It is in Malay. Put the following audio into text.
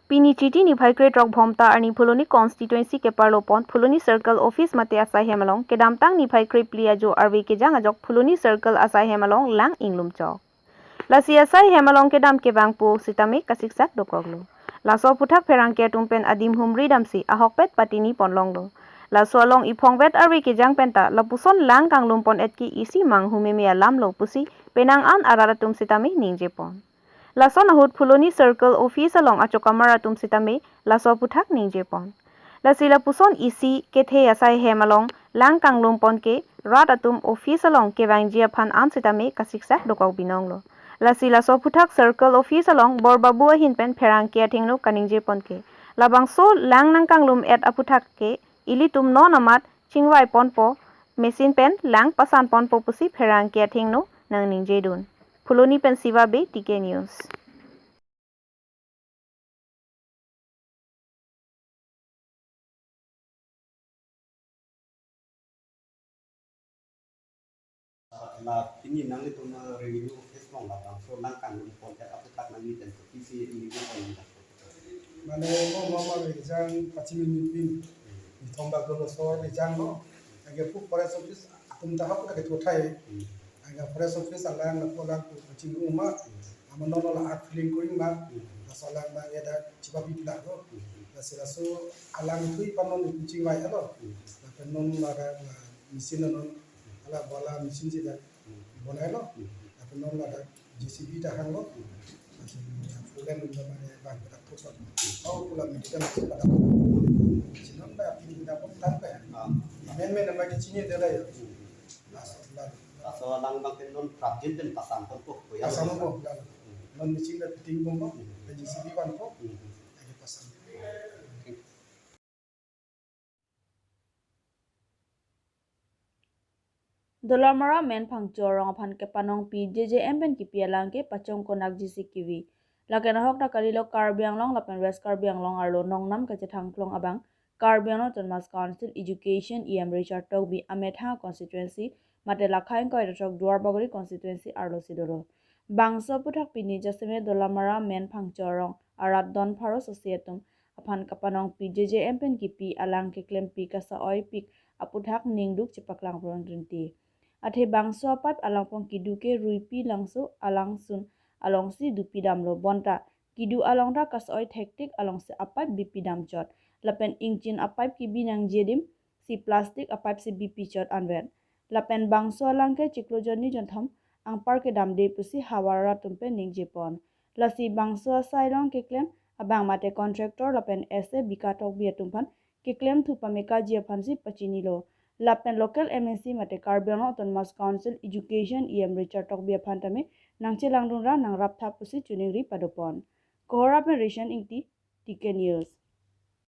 Pini chiti ni bhai kre trok bhomta arni phuloni constituency ke parlopon phuloni circle office mate asai hemalong ke damtang ni bhai kre plia jo arwe ke jang ajok phuloni circle asai hemalong lang inglum chok. Lasi asai hemalong ke dam ke bangpo sitame kasiksak dokoglo. Laso puthak perang ke tumpen adim humri damsi ahok pet patini ponlonglo. Laso along ipong vet arwe ke jang penta lapuson lang kang lumpon etki isi mang humeme alam lo pusi penang an araratum sitame ningjepon. Laso nahut phuloni circle office along achokamara tum sitame laso puthak ningjepon. Lasila puson isi kethe asai hem along lang kanglum pon ke rat atum office along ke bangjia phan an sitame kasiksak dokau binonglo. Lasila so puthak circle office along borbabu hin pen pherang ke thingno kaningje pon ke. Labang so lang nang kanglum et aputhak ke ilitum no namat chingwai pon po machine pen lang pasan pon po pusi pherang ke thingno nang ningje dun. Phuloni pen siva be TK News. La ini nang itu na revenue office long la bang so nang kan pon ya aku tak nang ni dan PC ini pun Mane mo exam pachimin meeting di thomba ko so exam no age pu forest office tum ta hak ka to thai aga forest office ala na ko la ko pachim uma amano la art feeling ko ma la sala ma ya da chipa pipla ko la sira so ala ni thui panon ni chi wai alo la panon la ga mesin non ala bola mesin ji da bola lo la panon la da JCB ta hang lo fulan udah mana bang kita pusat oh pulang kita masih pada sinon dah pilih dapat tanpa ya men nama kecilnya dia lah ya asal lang bang non prajin dan pasang pon ko ya pasang ko non mesin dah fitting pun ko JCB kan ko lagi pasang Dolamara men phangchorong phan ke panong pi JJM pen ki pialang ke pachong konak GCKV laken hok na kalilo karbiang long lapen west karbiang long arlo nong nam ka chethang klong abang karbiang long Thomas Council Education EM Richard Tok bi ametha constituency mate lakhain ko etok duar bagori constituency arlo sidoro bangso puthak pini jaseme dolamara men phangchorong arat don pharo societum aphan kapanong pi JJM pen ki pi alang ke klem pi ka sa oi pik aputhak ningduk chipaklang prong rinti athe bangso pap alangpong kiduke ruipi langso alangsun alongsi dupidam lo bonta kidu alongra kasoi hektik alongsi apap bipidam chot lapen ingchin apap ki binang jedim si plastik apap si bipi chot anwen lapen bangso alangke chiklojoni jontham angpar ke damde pusi hawara tumpe ningjepon lasi bangso sailong ke klem abang mate contractor lapen ese bikatok biatumpan ke klem thupameka jiaphansi pachini lo lapen local MNC mate karbiang Thomas Council Education EM Richard Tok bia phantame nangche langdung ra nang rap thap pusi chuning ri padopon kohora pen ration ingti TK News